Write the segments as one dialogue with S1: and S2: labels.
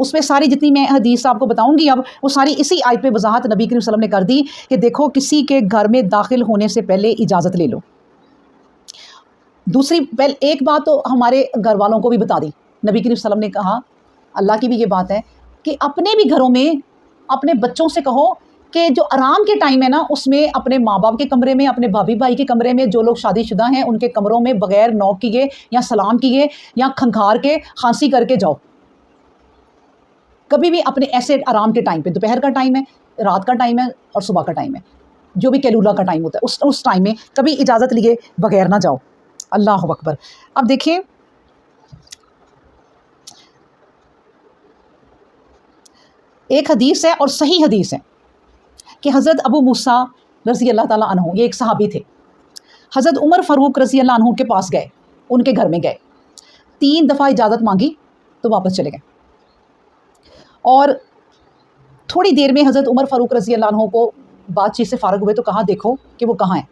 S1: اس پہ ساری جتنی میں حدیث آپ کو بتاؤں گی اب وہ ساری اسی آیت پہ وضاحت نبی کریم صلی اللہ علیہ وسلم نے کر دی کہ دیکھو کسی کے گھر میں داخل ہونے سے پہلے اجازت لے لو. دوسری ایک بات تو ہمارے گھر والوں کو بھی بتا دی نبی کریم صلی اللہ علیہ وسلم نے کہا, اللہ کی بھی یہ بات ہے کہ اپنے بھی گھروں میں اپنے بچوں سے کہو کہ جو آرام کے ٹائم ہے نا اس میں اپنے ماں باپ کے کمرے میں, اپنے بھابھی بھائی کے کمرے میں, جو لوگ شادی شدہ ہیں ان کے کمروں میں بغیر نوک کیے یا سلام کیے یا کھنکھار کے کھانسی کر کے جاؤ. کبھی بھی اپنے ایسے آرام کے ٹائم پہ, دوپہر کا ٹائم ہے, رات کا ٹائم ہے اور صبح کا ٹائم ہے, جو بھی کیلولا کا ٹائم ہوتا ہے اس ٹائم میں کبھی اجازت لیے بغیر نہ جاؤ. اللہ اکبر. اب دیکھیں ایک حدیث ہے اور صحیح حدیث ہے کہ حضرت ابو موسیٰ رضی اللہ تعالیٰ عنہ, یہ ایک صحابی تھے, حضرت عمر فاروق رضی اللہ عنہ کے پاس گئے, ان کے گھر میں گئے, 3 دفعہ اجازت مانگی تو واپس چلے گئے. اور تھوڑی دیر میں حضرت عمر فاروق رضی اللہ عنہ کو بات چیت سے فارغ ہوئے تو کہا دیکھو کہ وہ کہاں ہیں.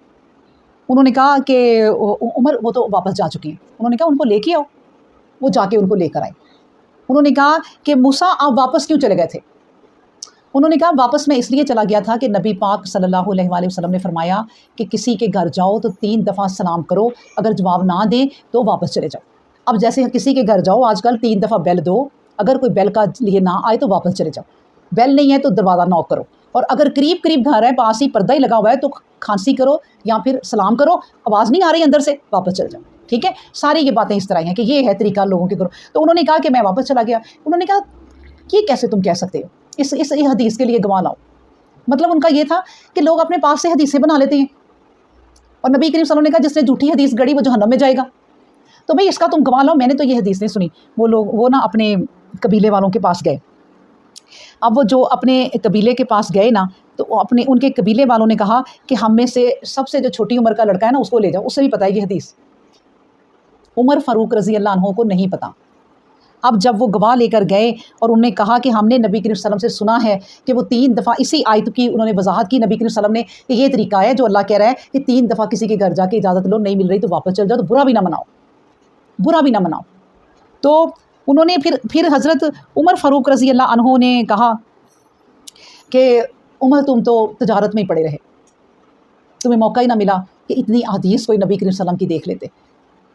S1: انہوں نے کہا کہ عمر وہ تو واپس جا چکی ہیں. انہوں نے کہا ان کو لے کے آؤ. وہ جا کے ان کو لے کر آئے. انہوں نے کہا کہ موسیٰ آپ واپس کیوں چلے گئے تھے؟ انہوں نے کہا واپس میں اس لیے چلا گیا تھا کہ نبی پاک صلی اللہ علیہ وآلہ وسلم نے فرمایا کہ کسی کے گھر جاؤ تو 3 دفعہ سلام کرو, اگر جواب نہ دیں تو واپس چلے جاؤ. اب جیسے کسی کے گھر جاؤ آج کل 3 دفعہ بیل دو, اگر کوئی بیل کا لیے نہ آئے تو واپس چلے جاؤ. بیل نہیں ہے تو دروازہ نوک کرو, اور اگر قریب گھر ہے, پاس ہی پردہ ہی لگا ہوا ہے تو کھانسی کرو یا پھر سلام کرو, آواز نہیں آ رہی اندر سے, واپس چل جاؤ. ٹھیک ہے, ساری یہ باتیں اس طرح ہیں کہ یہ ہے طریقہ لوگوں کے کرو. تو انہوں نے کہا کہ میں واپس چلا گیا. انہوں نے کہا یہ کیسے تم کہہ سکتے ہو, اس حدیث کے لیے گواہ لاؤ. مطلب ان کا یہ تھا کہ لوگ اپنے پاس سے حدیثیں بنا لیتے ہیں, اور نبی کریم صلی اللہ علیہ وسلم نے کہا جس نے جھوٹی حدیث گڑی وہ جہنم میں جائے گا. تو بھئی اس کا تم گواہ لاؤ, میں نے تو یہ حدیث نہیں سنی. وہ نا اپنے قبیلے والوں کے پاس گئے. اب وہ جو اپنے قبیلے کے پاس گئے نا, تو ان کے قبیلے والوں نے کہا کہ ہم میں سے سب سے جو چھوٹی عمر کا لڑکا ہے نا اس کو لے جاؤ, اسے بھی پتہ ہے یہ حدیث. عمر فاروق رضی اللہ عنہ کو نہیں پتہ. اب جب وہ گواہ لے کر گئے اور انہوں نے کہا کہ ہم نے نبی کریم صلی اللہ علیہ وسلم سے سنا ہے کہ وہ 3 دفعہ اسی آیت کی انہوں نے وضاحت کی نبی کریم صلی اللہ علیہ وسلم نے کہ یہ طریقہ ہے جو اللہ کہہ رہا ہے کہ 3 دفعہ کسی کے گھر جا کے اجازت لو, نہیں مل رہی تو واپس چل جاؤ, تو برا بھی نہ مناؤ. تو انہوں نے پھر حضرت عمر فاروق رضی اللہ عنہ نے کہا کہ عمر تم تو تجارت میں ہی پڑے رہے, تمہیں موقع ہی نہ ملا کہ اتنی حدیث کوئی نبی کریم صلی اللہ علیہ وسلم کی دیکھ لیتے.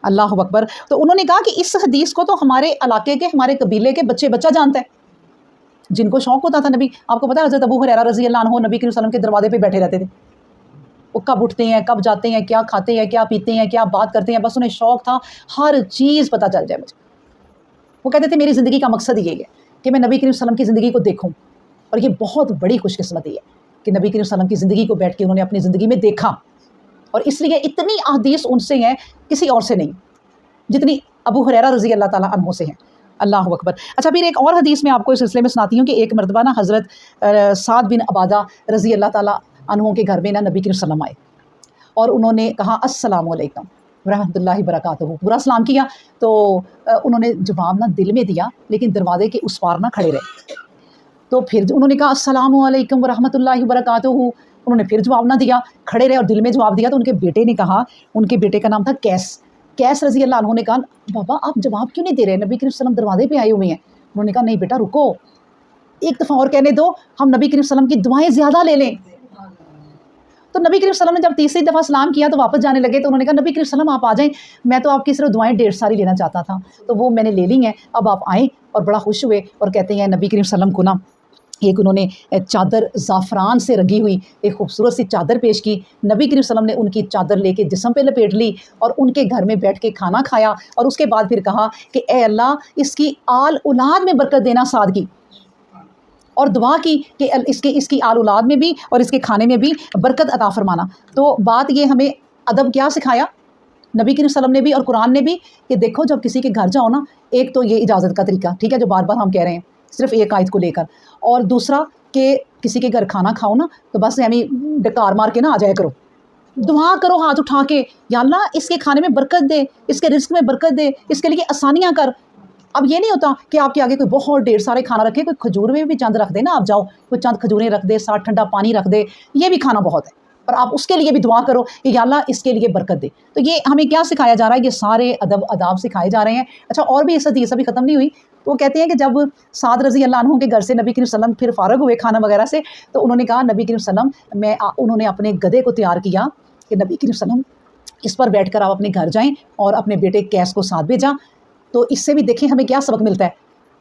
S1: اللہ اکبر. تو انہوں نے کہا کہ اس حدیث کو تو ہمارے علاقے کے, ہمارے قبیلے کے بچہ جانتا ہے, جن کو شوق ہوتا تھا. نبی آپ کو پتہ ہے حضرت ابو ہریرہ رضی اللہ عنہ نبی کریم صلی اللہ علیہ وسلم کے دروازے پہ بیٹھے رہتے تھے. وہ کب اٹھتے ہیں, کب جاتے ہیں, کیا کھاتے ہیں, کیا پیتے ہیں, کیا بات کرتے ہیں, بس انہیں شوق تھا ہر چیز پتہ چل جائے مجھے. وہ کہتے تھے میری زندگی کا مقصد یہی ہے کہ میں نبی کریم صلی اللہ علیہ وسلم کی زندگی کو دیکھوں, اور یہ بہت بڑی خوش قسمتی ہے کہ نبی کریم صلی اللہ علیہ وسلم کی زندگی کو بیٹھ کے انہوں نے اپنی زندگی میں دیکھا. اور اس لیے اتنی احادیث ان سے ہیں کسی اور سے نہیں جتنی ابو ہریرہ رضی اللہ تعالیٰ عنہ سے ہیں. اللہ اکبر. اچھا پھر ایک اور حدیث میں آپ کو اس سلسلے میں سناتی ہوں کہ ایک مرتبہ نا حضرت سعد بن عبادہ رضی اللہ تعالیٰ عنہ کے گھر میں نا نبی کریم صلی اللہ علیہ وسلم آئے, اور انہوں نے کہا السلام علیکم ورحمۃ اللہ وبرکاتہ, پورا سلام کیا. تو انہوں نے جواب نہ دل میں دیا لیکن دروازے کے اس پار نہ کھڑے رہے. تو پھر انہوں نے کہا السلام علیکم ورحمۃ اللہ وبرکاتہ, انہوں نے پھر جواب نہ دیا, کھڑے رہے اور دل میں جواب دیا. تو ان کے بیٹے نے کہا, ان کے بیٹے کا نام تھا کیس رضی اللہ عنہ نے کہا بابا آپ جواب کیوں نہیں دے رہے, نبی کریم صلی اللہ علیہ وسلم دروازے پہ آئے ہوئے ہیں. انہوں نے کہا نہیں بیٹا رکو, ایک دفعہ اور کہنے دو, ہم نبی کریم صلی اللہ علیہ وسلم کی دعائیں زیادہ لے لیں. تو نبی کریم صلی اللہ علیہ وسلم نے جب تیسری دفعہ سلام کیا تو واپس جانے لگے. تو انہوں نے کہا نبی کریم صلی اللہ علیہ وسلم آپ آ جائیں, میں تو آپ کی صرف دعائیں 1.5 ساری لینا چاہتا تھا, تو وہ میں نے لے لی ہیں, اب آپ آئیں. اور بڑا خوش ہوئے اور کہتے ہیں نبی کریم صلی اللہ علیہ وسلم کو نا ایک انہوں نے چادر زعفران سے رنگی ہوئی ایک خوبصورت سی چادر پیش کی. نبی کریم صلی اللہ علیہ وسلم نے ان کی چادر لے کے جسم پہ لپیٹ لی اور ان کے گھر میں بیٹھ کے کھانا کھایا, اور اس کے بعد پھر کہا کہ اے اللہ اس کی آل اولاد میں برکت دینا سعد کی, اور دعا کی کہ اس کی آل اولاد میں بھی اور اس کے کھانے میں بھی برکت عطا فرمانا. تو بات یہ ہمیں ادب کیا سکھایا نبی کریم صلی اللہ علیہ وسلم نے بھی اور قرآن نے بھی کہ دیکھو جب کسی کے گھر جاؤ نا, ایک تو یہ اجازت کا طریقہ ٹھیک ہے جو بار بار ہم کہہ رہے ہیں صرف ایک آیت کو لے کر, اور دوسرا کہ کسی کے گھر کھانا کھاؤ نا تو بس ڈکار مار کے نہ آ جایا کرو, دعا کرو ہاتھ اٹھا کے یا اللہ اس کے کھانے میں برکت دے, اس کے رزق میں برکت دے, اس کے لیے آسانیاں کر. اب یہ نہیں ہوتا کہ آپ کے آگے کوئی بہت 1.5 سارے کھانا رکھے, کوئی کھجور میں بھی چند رکھ دے نا, آپ جاؤ کوئی چند کھجوریں رکھ دے, ساتھ ٹھنڈا پانی رکھ دے, یہ بھی کھانا بہت ہے. اور آپ اس کے لیے بھی دعا کرو کہ یا اللہ اس کے لیے برکت دے. تو یہ ہمیں کیا سکھایا جا رہا ہے؟ یہ سارے ادب آداب سکھائے جا رہے ہیں. اچھا اور بھی اس حدیث ابھی ختم نہیں ہوئی. تو وہ کہتے ہیں کہ جب سعد رضی اللہ عنہ کے گھر سے نبی کریم صلی اللہ علیہ وسلم پھر فارغ ہوئے کھانا وغیرہ سے, تو انہوں نے کہا نبی کریم صلی اللہ علیہ وسلم انہوں نے اپنے گدھے کو تیار کیا کہ نبی کریم صلی اللہ علیہ وسلم اس پر بیٹھ کر آپ اپنے گھر جائیں, اور اپنے بیٹے قیس کو ساتھ بھیجا. تو اس سے بھی دیکھیں ہمیں کیا سبق ملتا ہے.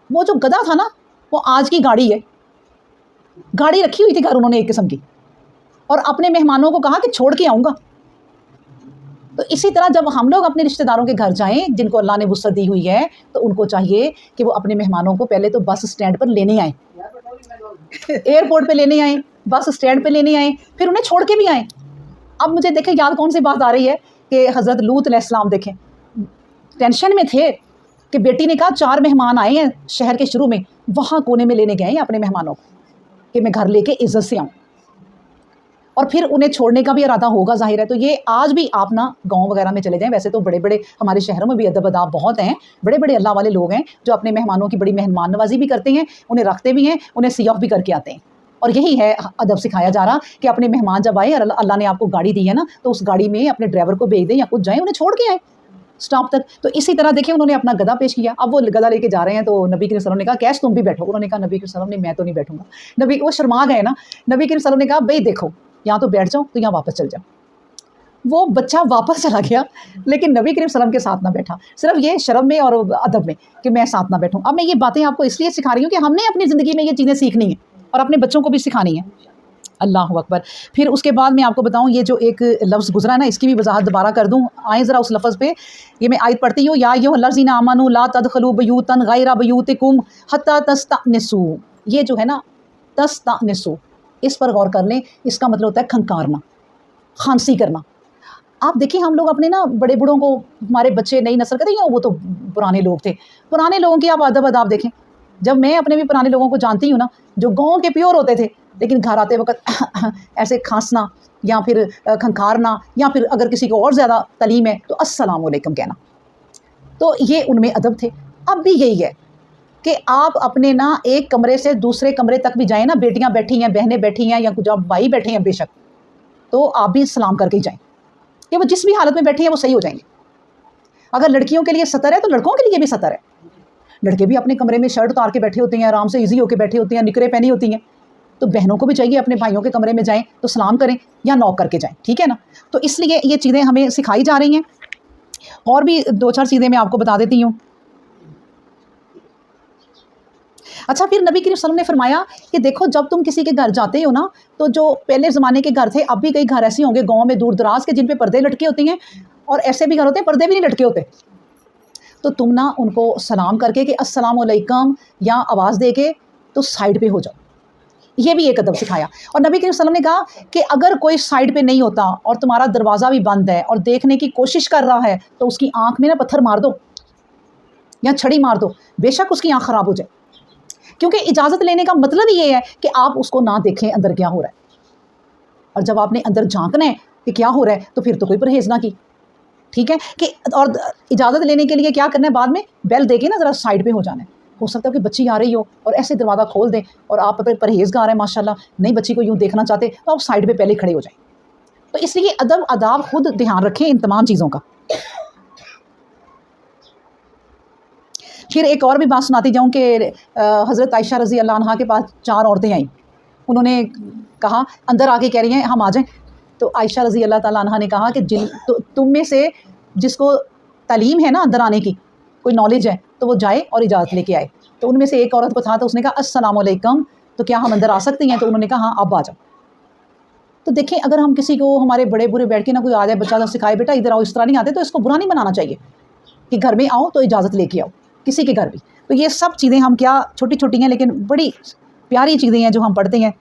S1: وہ جو گدھا تھا نا وہ آج کی گاڑی ہے, گاڑی رکھی ہوئی تھی گھر انہوں نے ایک قسم کی, اور اپنے مہمانوں کو کہا کہ چھوڑ کے آؤں گا. تو اسی طرح جب ہم لوگ اپنے رشتہ داروں کے گھر جائیں جن کو اللہ نے وسعت دی ہوئی ہے, تو ان کو چاہیے کہ وہ اپنے مہمانوں کو پہلے تو بس اسٹینڈ پر لینے آئیں, ایئرپورٹ پہ لینے آئیں, بس اسٹینڈ پہ لینے آئیں, پھر انہیں چھوڑ کے بھی آئیں. اب مجھے دیکھیں یاد کون سی بات آ رہی ہے کہ حضرت لوط علیہ السلام دیکھیں ٹینشن میں تھے کہ بیٹی نے کہا 4 مہمان آئے ہیں شہر کے شروع میں, وہاں کونے میں لینے گئے ہیں اپنے مہمانوں کو کہ میں گھر لے کے عزت سے آؤں, اور پھر انہیں چھوڑنے کا بھی ارادہ ہوگا ظاہر ہے. تو یہ آج بھی آپ نا گاؤں وغیرہ میں چلے جائیں, ویسے تو بڑے بڑے ہمارے شہروں میں بھی ادب آداب بہت ہیں, بڑے بڑے اللہ والے لوگ ہیں جو اپنے مہمانوں کی بڑی مہمان نوازی بھی کرتے ہیں, انہیں رکھتے بھی ہیں, انہیں سی آف بھی کر کے آتے ہیں. اور یہی ہے ادب سکھایا جا رہا کہ اپنے مہمان جب آئے اور اللہ نے آپ کو گاڑی دی ہے نا, تو اس گاڑی میں اپنے ڈرائیور کو بھیج دیں یا کچھ جائیں, انہیں چھوڑ کے آئیں اسٹاپ تک. تو اسی طرح دیکھیں انہوں نے اپنا گدھا پیش کیا. اب وہ گدھا لے کے جا رہے ہیں تو نبی کریم صلی اللہ علیہ وسلم نے کہا کیش تم بھی بیٹھو. انہوں نے کہا نبی کریم صلی اللہ علیہ وسلم نے میں تو نہیں بیٹھوں گا. وہ شرما گئے نا. نبی کریم صلی اللہ علیہ وسلم نے کہا بھائی دیکھو یا تو بیٹھ جاؤ تو یہاں واپس چل جاؤ. وہ بچہ واپس چلا گیا لیکن نبی کریم صلی اللہ علیہ وسلم کے ساتھ نہ بیٹھا, صرف یہ شرم میں اور ادب میں کہ میں ساتھ نہ بیٹھوں. اب میں یہ باتیں آپ کو اس لیے سکھا رہی ہوں کہ ہم نے اپنی زندگی میں یہ چیزیں سیکھنی ہیں اور اپنے بچوں کو بھی سکھانی ہیں. اللہ اکبر. پھر اس کے بعد میں آپ کو بتاؤں یہ جو ایک لفظ گزرا ہے نا, اس کی بھی وضاحت دوبارہ کر دوں. آئیں ذرا اس لفظ پہ. یہ میں آیت پڑھتی ہوں, یا ایھا الذین آمنوا لا تدخلوا بیوتا غیر بیوتکم حتی تستأنسوا. یہ جو ہے نا تستأنسوا, اس پر غور کر لیں. اس کا مطلب ہوتا ہے کھنکارنا, خانسی کرنا. آپ دیکھیں ہم لوگ اپنے نا بڑے بوڑھوں کو, ہمارے بچے نئی نسل کہتے ہیں وہ تو پرانے لوگ تھے, پرانے لوگوں کی آپ ادب آداب دیکھیں. جب میں اپنے بھی پرانے لوگوں کو جانتی ہوں نا, جو گاؤں کے پیور ہوتے تھے لیکن گھر آتے وقت ایسے کھانسنا یا پھر کھنکارنا, یا پھر اگر کسی کو اور زیادہ تعلیم ہے تو السلام علیکم کہنا. تو یہ ان میں ادب تھے. اب بھی یہی ہے کہ آپ اپنے نا ایک کمرے سے دوسرے کمرے تک بھی جائیں نا, بیٹیاں بیٹھی ہیں, بہنیں بیٹھی ہیں, یا کچھ آپ بھائی بیٹھے ہیں بے شک, تو آپ بھی سلام کر کے جائیں کہ وہ جس بھی حالت میں بیٹھی ہیں وہ صحیح ہو جائیں گے. اگر لڑکیوں کے لیے سطر ہے تو لڑکوں کے لیے بھی سطر ہے. لڑکے بھی اپنے کمرے میں شرٹ اتار کے بیٹھے ہوتے ہیں, آرام سے ایزی ہو کے بیٹھے ہوتے ہیں, نکرے پہنی ہوتی ہیں. تو بہنوں کو بھی چاہیے اپنے بھائیوں کے کمرے میں جائیں تو سلام کریں یا نوک کر کے جائیں, ٹھیک ہے نا. تو اس لیے یہ چیزیں ہمیں سکھائی جا رہی ہیں. اور بھی 2-4 چیزیں میں آپ کو بتا دیتی ہوں. اچھا پھر نبی کریم صلی اللہ علیہ وسلم نے فرمایا کہ دیکھو جب تم کسی کے گھر جاتے ہو نا, تو جو پہلے زمانے کے گھر تھے, اب بھی کئی گھر ایسے ہوں گے گاؤں میں دور دراز کے جن پہ پردے لٹکے ہوتے ہیں, اور ایسے بھی گھر ہوتے ہیں پردے بھی نہیں لٹکے ہوتے. تو تم نا ان کو سلام کر کے کہ السلام علیکم یا آواز دے کے تو سائڈ پہ ہو جاؤ. یہ بھی ایک ادب سکھایا. اور نبی کریم صلی اللہ علیہ وسلم نے کہا کہ اگر کوئی سائڈ پہ نہیں ہوتا اور تمہارا دروازہ بھی بند ہے اور دیکھنے کی کوشش کر رہا ہے, تو اس کی آنکھ میں نا پتھر مار دو یا چھڑی مار دو, بے شک اس کی آنکھ خراب ہو جائے. کیونکہ اجازت لینے کا مطلب یہ ہے کہ آپ اس کو نہ دیکھیں اندر کیا ہو رہا ہے, اور جب آپ نے اندر جھانکنا ہے کہ کیا ہو رہا ہے تو پھر تو کوئی پرہیز نہ کی, ٹھیک ہے. کہ اور اجازت لینے کے لیے کیا کرنا ہے, بعد میں بیل دے کے نا ذرا سائڈ پہ ہو جانا ہے. ہو سکتا ہے کہ بچی آ رہی ہو اور ایسے دروازہ کھول دیں, اور آپ پرہیزگار ہیں ماشاء اللہ, نہیں بچی کو یوں دیکھنا چاہتے تو آپ سائڈ پہ پہلے کھڑے ہو جائیں. تو اس لیے ادب آداب خود دھیان رکھیں ان تمام چیزوں کا. پھر ایک اور بھی بات سناتی جاؤں کہ حضرت عائشہ رضی اللہ عنہا کے پاس 4 عورتیں آئیں. انہوں نے کہا اندر آ کے کہہ رہی ہیں ہم آ جائیں. تو عائشہ رضی اللہ تعالیٰ عنہا نے کہا کہ تم میں سے جس کو تعلیم ہے نا اندر آنے کی, کوئی نالج ہے, تو وہ جائے اور اجازت لے کے آئے. تو ان میں سے ایک عورت کو تھا تو اس نے کہا السلام علیکم, تو کیا ہم اندر آ سکتے ہیں؟ تو انہوں نے کہا ہاں اب آ جاؤ. تو دیکھیں اگر ہم کسی کو, ہمارے بڑے برے بیٹھ کے نہ کوئی آ جائے, بچہ سکھائے بیٹا ادھر آؤ, اس طرح نہیں آتے, تو اس کو برا نہیں بنانا چاہیے کہ گھر میں آؤ تو اجازت لے کے آؤ کسی کے گھر بھی. تو یہ سب چیزیں ہم کیا چھوٹی چھوٹی ہیں لیکن بڑی پیاری چیزیں ہیں جو ہم پڑھتے ہیں